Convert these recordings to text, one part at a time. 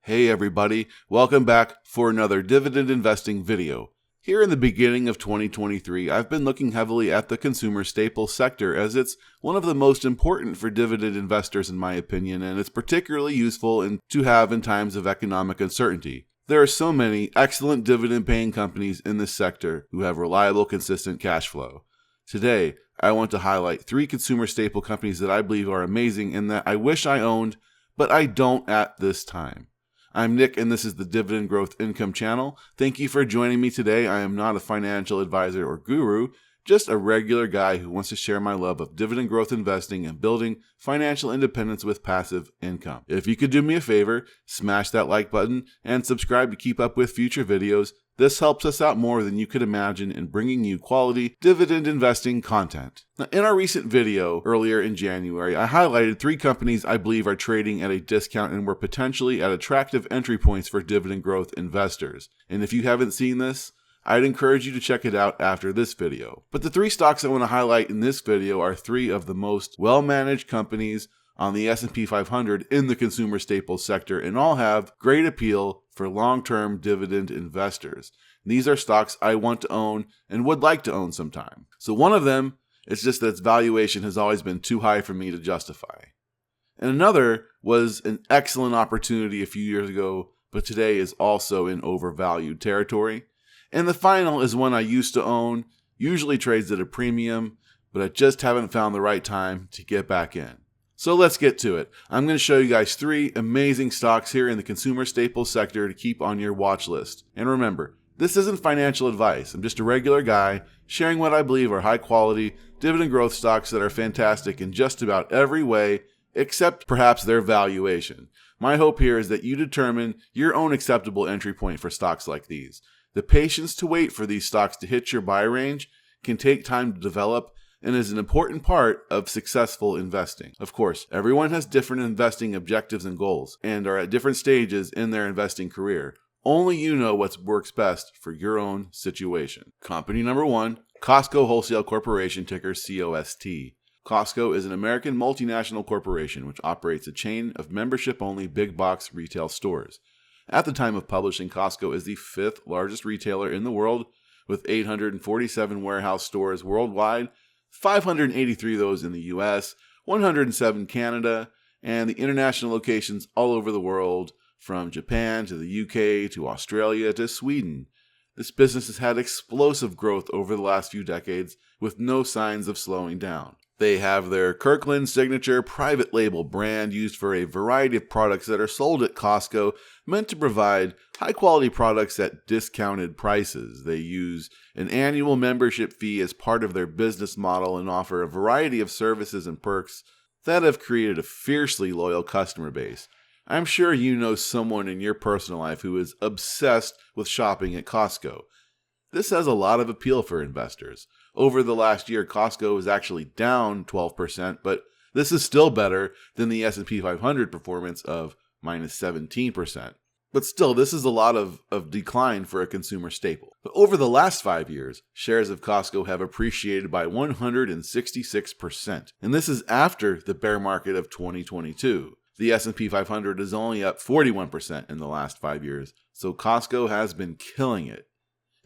Hey everybody, welcome back for another dividend investing video. Here in the beginning of 2023, I've been looking heavily at the consumer staples sector as it's one of the most important for dividend investors in my opinion, and it's particularly useful to have in times of economic uncertainty. There are so many excellent dividend-paying companies in this sector who have reliable, consistent cash flow. Today, I want to highlight 3 consumer staple companies that I believe are amazing and that I wish I owned, but I don't at this time. I'm Nick, and this is the Dividend Growth Income channel. Thank you for joining me today. I am not a financial advisor or guru, just a regular guy who wants to share my love of dividend growth investing and building financial independence with passive income. If you could do me a favor, smash that like button and subscribe to keep up with future videos. This helps us out more than you could imagine in bringing you quality dividend investing content. Now, in our recent video earlier in January, I highlighted 3 companies I believe are trading at a discount and were potentially at attractive entry points for dividend growth investors. And if you haven't seen this, I'd encourage you to check it out after this video. But the 3 stocks I want to highlight in this video are 3 of the most well-managed companies on the S&P 500 in the consumer staples sector and all have great appeal for long-term dividend investors. These are stocks I want to own and would like to own sometime. So one of them is just that its valuation has always been too high for me to justify. And another was an excellent opportunity a few years ago, but today is also in overvalued territory. And the final is one I used to own, usually trades at a premium, but I just haven't found the right time to get back in. So let's get to it. I'm going to show you guys 3 amazing stocks here in the consumer staples sector to keep on your watch list. And remember, this isn't financial advice. I'm just a regular guy sharing what I believe are high quality dividend growth stocks that are fantastic in just about every way, except perhaps their valuation. My hope here is that you determine your own acceptable entry point for stocks like these. The patience to wait for these stocks to hit your buy range can take time to develop and is an important part of successful investing. Of course, everyone has different investing objectives and goals and are at different stages in their investing career. Only you know what works best for your own situation. Company number 1, Costco Wholesale Corporation, ticker COST. Costco is an American multinational corporation which operates a chain of membership-only big box retail stores. At the time of publishing, Costco is the 5th largest retailer in the world with 847 warehouse stores worldwide, 583 of those in the US, 107 Canada, and the international locations all over the world, from Japan to the UK to Australia to Sweden. This business has had explosive growth over the last few decades with no signs of slowing down. They have their Kirkland Signature private label brand used for a variety of products that are sold at Costco, meant to provide high-quality products at discounted prices. They use an annual membership fee as part of their business model and offer a variety of services and perks that have created a fiercely loyal customer base. I'm sure you know someone in your personal life who is obsessed with shopping at Costco. This has a lot of appeal for investors. Over the last year, Costco is actually down 12%, but this is still better than the S&P 500 performance of minus 17%. But still, this is a lot of decline for a consumer staple. But over the last 5 years, shares of Costco have appreciated by 166%. And this is after the bear market of 2022. The S&P 500 is only up 41% in the last 5 years, so Costco has been killing it.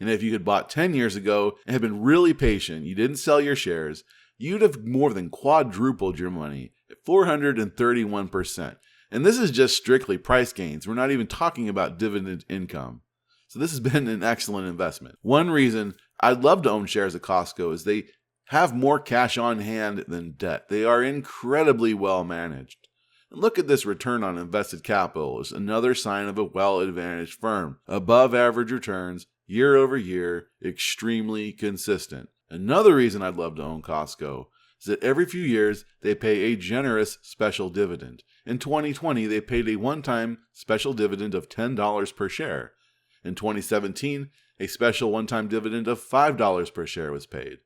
And if you had bought 10 years ago and had been really patient, you didn't sell your shares, you'd have more than quadrupled your money at 431%. And this is just strictly price gains. We're not even talking about dividend income. So this has been an excellent investment. One reason I'd love to own shares of Costco is they have more cash on hand than debt. They are incredibly well managed. And look at this return on invested capital. It's another sign of a well-advantaged firm. Above average returns, year over year, extremely consistent. Another reason I'd love to own Costco is that every few years they pay a generous special dividend. In 2020, they paid a one-time special dividend of $10 per share. In 2017, a special one-time dividend of $5 per share was paid.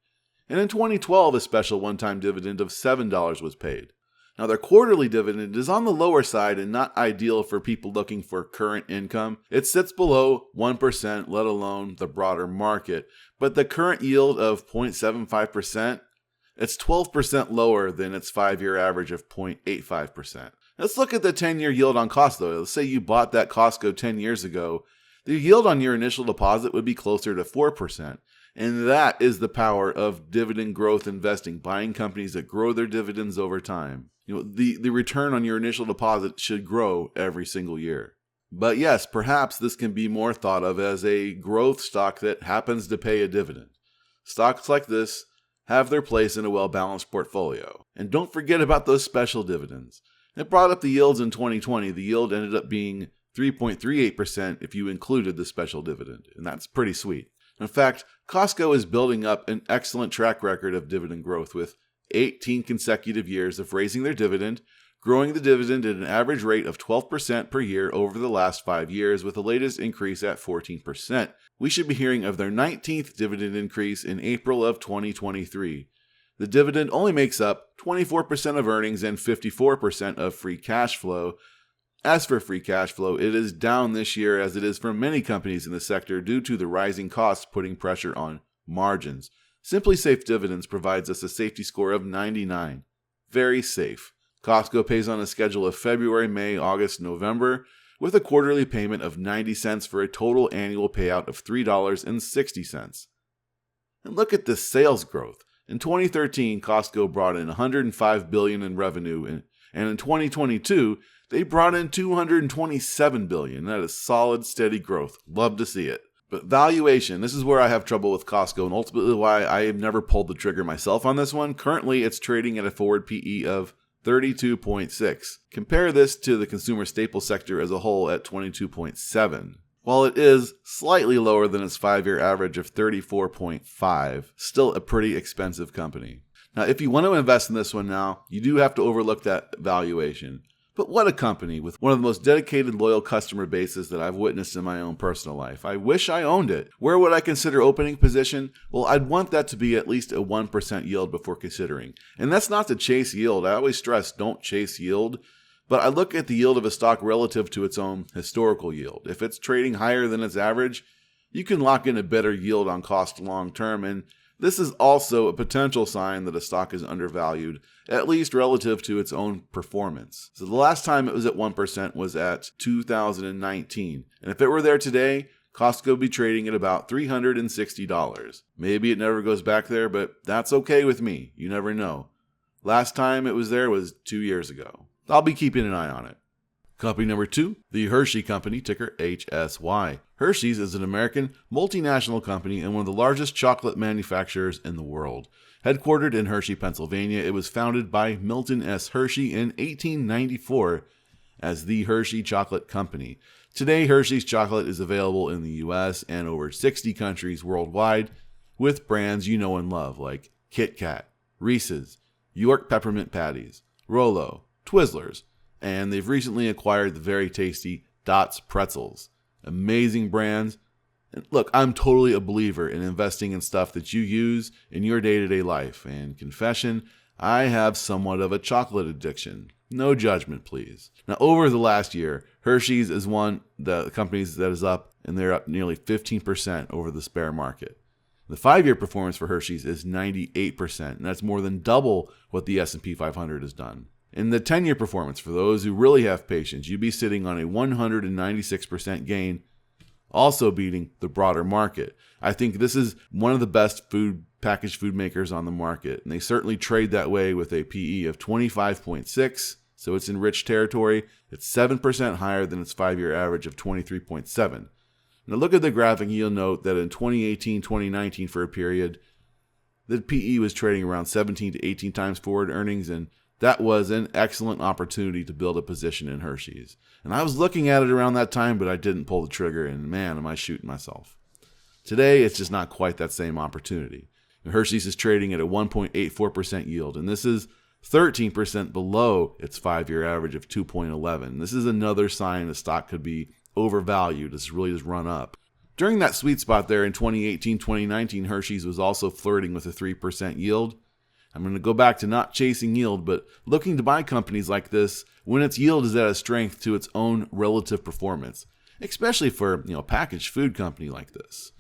And in 2012, a special one-time dividend of $7 was paid. Now, their quarterly dividend is on the lower side and not ideal for people looking for current income. It sits below 1%, let alone the broader market. But the current yield of 0.75%, it's 12% lower than its 5-year average of 0.85%. Let's look at the 10-year yield on Costco. Let's say you bought that Costco 10 years ago. The yield on your initial deposit would be closer to 4%. And that is the power of dividend growth investing, buying companies that grow their dividends over time. The return on your initial deposit should grow every single year. But yes, perhaps this can be more thought of as a growth stock that happens to pay a dividend. Stocks like this have their place in a well-balanced portfolio. And don't forget about those special dividends. It brought up the yields in 2020. The yield ended up being 3.38% if you included the special dividend, and that's pretty sweet. In fact, Costco is building up an excellent track record of dividend growth with 18 consecutive years of raising their dividend, growing the dividend at an average rate of 12% per year over the last 5 years, with the latest increase at 14%. We should be hearing of their 19th dividend increase in April of 2023. The dividend only makes up 24% of earnings and 54% of free cash flow. As for free cash flow, it is down this year as it is for many companies in the sector due to the rising costs putting pressure on margins. Simply Safe Dividends provides us a safety score of 99. Very safe. Costco pays on a schedule of February, May, August, November, with a quarterly payment of 90 cents for a total annual payout of $3.60. And look at this sales growth. In 2013, Costco brought in $105 billion in revenue, and in 2022, they brought in $227 billion. That is solid, steady growth. Love to see it. But valuation, this is where I have trouble with Costco, and ultimately why I have never pulled the trigger myself on this one. Currently, it's trading at a forward PE of 32.6. Compare this to the consumer staple sector as a whole at 22.7. While it is slightly lower than its 5-year average of 34.5, still a pretty expensive company. Now, if you want to invest in this one now, you do have to overlook that valuation. But what a company with one of the most dedicated, loyal customer bases that I've witnessed in my own personal life. I wish I owned it. Where would I consider opening position? Well, I'd want that to be at least a 1% yield before considering. And that's not to chase yield. I always stress don't chase yield. But I look at the yield of a stock relative to its own historical yield. If it's trading higher than its average, you can lock in a better yield on cost long term. And this is also a potential sign that a stock is undervalued, at least relative to its own performance. So the last time it was at 1% was at 2019. And if it were there today, Costco would be trading at about $360. Maybe it never goes back there, but that's okay with me. You never know. Last time it was there was 2 years ago. I'll be keeping an eye on it. Company number 2, the Hershey Company, ticker HSY. Hershey's is an American multinational company and one of the largest chocolate manufacturers in the world. Headquartered in Hershey, Pennsylvania, it was founded by Milton S. Hershey in 1894 as the Hershey Chocolate Company. Today, Hershey's chocolate is available in the U.S. and over 60 countries worldwide with brands you know and love like Kit Kat, Reese's, York Peppermint Patties, Rolo, Twizzlers, and they've recently acquired the very tasty Dots Pretzels. Amazing brands. And look, I'm totally a believer in investing in stuff that you use in your day-to-day life. And confession, I have somewhat of a chocolate addiction. No judgment, please. Now, over the last year, Hershey's is one of the companies that is up, and they're up nearly 15% over the bear market. The 5-year performance for Hershey's is 98%, and that's more than double what the S&P 500 has done. In the 10-year performance, for those who really have patience, you'd be sitting on a 196% gain, also beating the broader market. I think this is one of the best packaged food makers on the market, and they certainly trade that way with a PE of 25.6, so it's in rich territory. It's 7% higher than its 5-year average of 23.7. Now look at the graphic, and you'll note that in 2018-2019 for a period, the PE was trading around 17 to 18 times forward earnings, and that was an excellent opportunity to build a position in Hershey's. And I was looking at it around that time, but I didn't pull the trigger, and man, am I shooting myself. Today, it's just not quite that same opportunity. Hershey's is trading at a 1.84% yield, and this is 13% below its 5-year average of 2.11. This is another sign the stock could be overvalued. It's really just run up. During that sweet spot there in 2018-2019, Hershey's was also flirting with a 3% yield. I'm going to go back to not chasing yield, but looking to buy companies like this when its yield is at a strength to its own relative performance, especially for a packaged food company like this.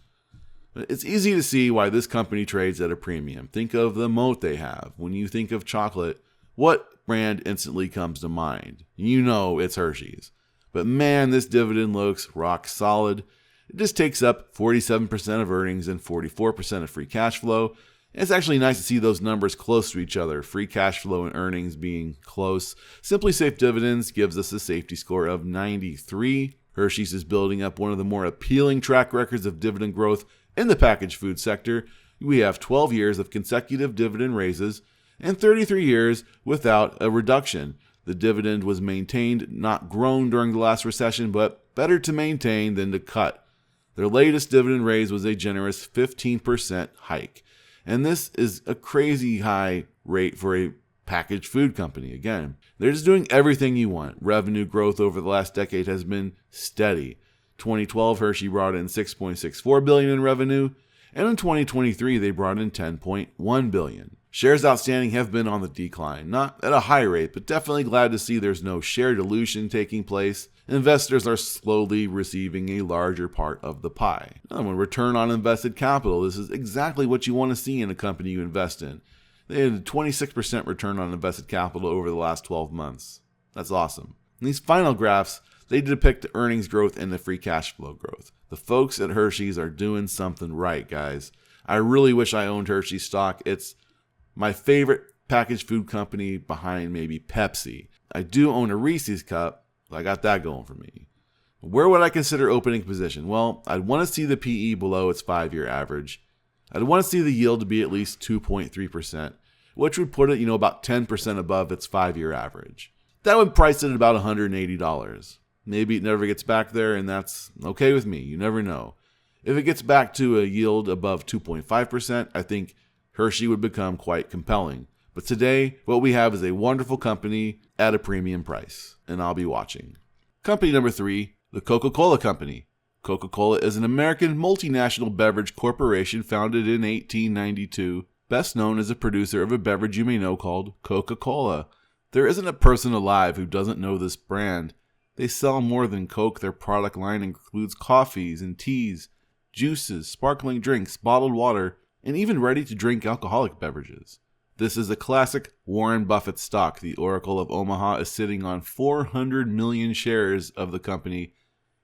It's easy to see why this company trades at a premium. Think of the moat they have. When you think of chocolate, what brand instantly comes to mind? You know it's Hershey's. But man, this dividend looks rock solid. It just takes up 47% of earnings and 44% of free cash flow. And it's actually nice to see those numbers close to each other, free cash flow and earnings being close. Simply Safe Dividends gives us a safety score of 93. Hershey's is building up one of the more appealing track records of dividend growth in the packaged food sector. We have 12 years of consecutive dividend raises and 33 years without a reduction. The dividend was maintained, not grown during the last recession, but better to maintain than to cut. Their latest dividend raise was a generous 15% hike. And this is a crazy high rate for a packaged food company. Again, they're just doing everything you want. Revenue growth over the last decade has been steady. 2012, Hershey brought in $6.64 billion in revenue, and in 2023, they brought in $10.1 billion. Shares outstanding have been on the decline, not at a high rate, but definitely glad to see there's no share dilution taking place. Investors are slowly receiving a larger part of the pie. And return on invested capital, this is exactly what you want to see in a company you invest in. They had a 26% return on invested capital over the last 12 months. That's awesome. In these final graphs, they depict the earnings growth and the free cash flow growth. The folks at Hershey's are doing something right, guys. I really wish I owned Hershey's stock. It's my favorite packaged food company behind maybe Pepsi. I do own a Reese's cup. I got that going for me. Where would I consider opening position? Well, I'd want to see the PE below its 5-year average. I'd want to see the yield to be at least 2.3%, which would put it, about 10% above its 5-year average. That would price it at about $180. Maybe it never gets back there, and that's okay with me. You never know. If it gets back to a yield above 2.5%, I think Hershey would become quite compelling. But today, what we have is a wonderful company at a premium price, and I'll be watching. Company number 3, the Coca-Cola Company. Coca-Cola is an American multinational beverage corporation founded in 1892, best known as a producer of a beverage you may know called Coca-Cola. There isn't a person alive who doesn't know this brand. They sell more than Coke. Their product line includes coffees and teas, juices, sparkling drinks, bottled water, and even ready-to-drink alcoholic beverages. This is a classic Warren Buffett stock. The Oracle of Omaha is sitting on 400 million shares of the company,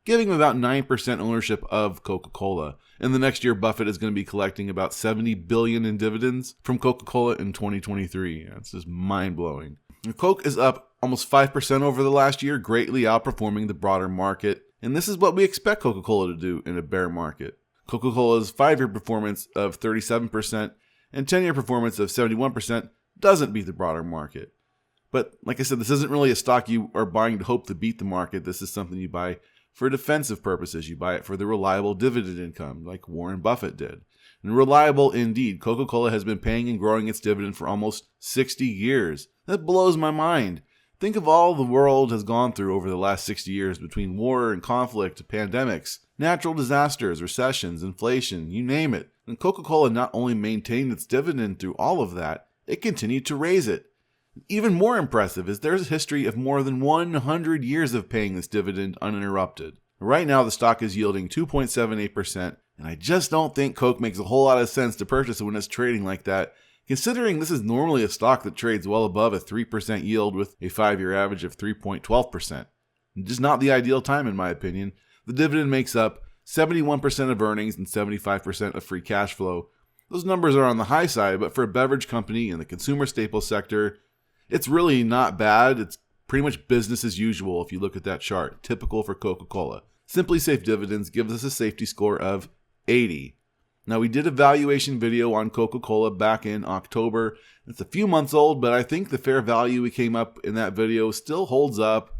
giving him about 9% ownership of Coca-Cola. And the next year, Buffett is going to be collecting about $70 billion in dividends from Coca-Cola in 2023. That's just mind-blowing. Coke is up almost 5% over the last year, greatly outperforming the broader market. And this is what we expect Coca-Cola to do in a bear market. Coca-Cola's 5-year performance of 37% and 10-year performance of 71% doesn't beat the broader market. But like I said, this isn't really a stock you are buying to hope to beat the market. This is something you buy for defensive purposes. You buy it for the reliable dividend income, like Warren Buffett did. And reliable indeed. Coca-Cola has been paying and growing its dividend for almost 60 years. That blows my mind. Think of all the world has gone through over the last 60 years between war and conflict, pandemics, natural disasters, recessions, inflation, you name it. And Coca-Cola not only maintained its dividend through all of that, it continued to raise it. Even more impressive is there's a history of more than 100 years of paying this dividend uninterrupted. Right now, the stock is yielding 2.78%, and I just don't think Coke makes a whole lot of sense to purchase it when it's trading like that, considering this is normally a stock that trades well above a 3% yield with a 5-year average of 3.12%. Just not the ideal time, in my opinion. The dividend makes up 71% of earnings and 75% of free cash flow. Those numbers are on the high side, but for a beverage company in the consumer staples sector, it's really not bad. It's pretty much business as usual if you look at that chart, typical for Coca-Cola. Simply Safe Dividends gives us a safety score of 80. Now, we did a valuation video on Coca-Cola back in October. It's a few months old, but I think the fair value we came up in that video still holds up.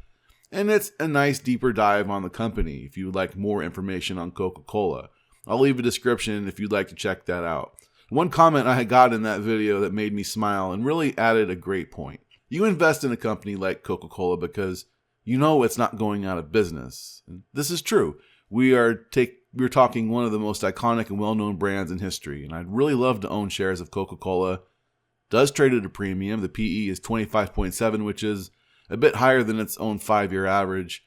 And it's a nice deeper dive on the company if you would like more information on Coca-Cola. I'll leave a description if you'd like to check that out. One comment I got in that video that made me smile and really added a great point. You invest in a company like Coca-Cola because you know it's not going out of business. And this is true. We're talking one of the most iconic and well-known brands in history, and I'd really love to own shares of Coca-Cola. It does trade at a premium. The PE is 25.7, which is a bit higher than its own 5-year average.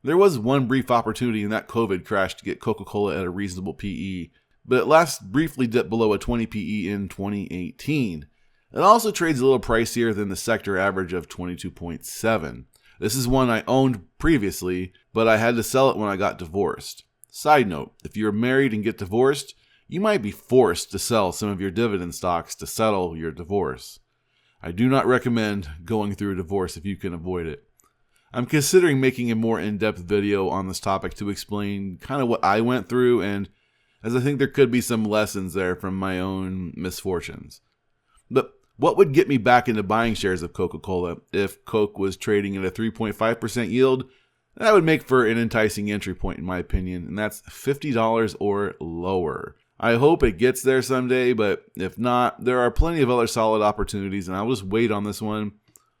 There was one brief opportunity in that COVID crash to get Coca-Cola at a reasonable PE, but it last briefly dipped below a 20 PE in 2018. It also trades a little pricier than the sector average of 22.7. This is one I owned previously, but I had to sell it when I got divorced. Side note, if you're married and get divorced, you might be forced to sell some of your dividend stocks to settle your divorce. I do not recommend going through a divorce if you can avoid it. I'm considering making a more in-depth video on this topic to explain kind of what I went through, and as I think there could be some lessons there from my own misfortunes. But what would get me back into buying shares of Coca-Cola if Coke was trading at a 3.5% yield? That would make for an enticing entry point in my opinion, and that's $50 or lower. I hope it gets there someday, but if not, there are plenty of other solid opportunities, and I'll just wait on this one.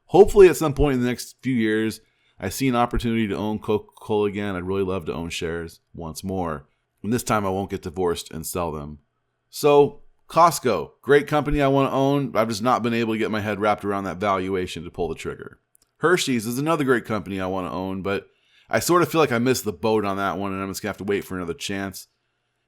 Hopefully at some point in the next few years, I see an opportunity to own Coca-Cola again. I'd really love to own shares once more. And this time I won't get divorced and sell them. So, Costco, great company I want to own. I've just not been able to get my head wrapped around that valuation to pull the trigger. Hershey's is another great company I want to own, but I sort of feel like I missed the boat on that one, and I'm just going to have to wait for another chance.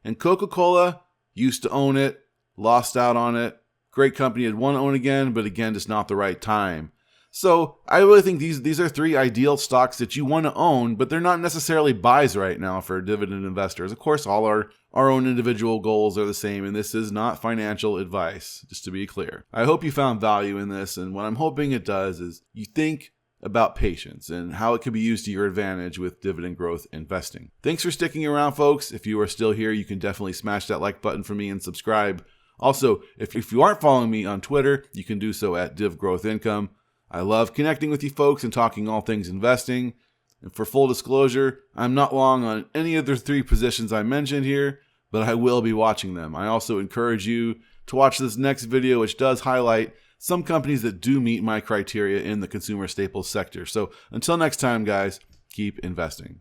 And Coca-Cola, used to own it, lost out on it. Great company I'd want to own again, but again, just not the right time. So I really think these are three ideal stocks that you want to own, but they're not necessarily buys right now for dividend investors. Of course, all our own individual goals are the same, and this is not financial advice, just to be clear. I hope you found value in this, and what I'm hoping it does is you think about patience and how it can be used to your advantage with dividend growth investing. Thanks for sticking around, folks. If you are still here, you can definitely smash that like button for me and subscribe. Also, if you aren't following me on Twitter, you can do so at Div Growth Income. I love connecting with you folks and talking all things investing. And for full disclosure, I'm not long on any of the three positions I mentioned here, but I will be watching them. I also encourage you to watch this next video, which does highlight some companies that do meet my criteria in the consumer staples sector. So until next time, guys, keep investing.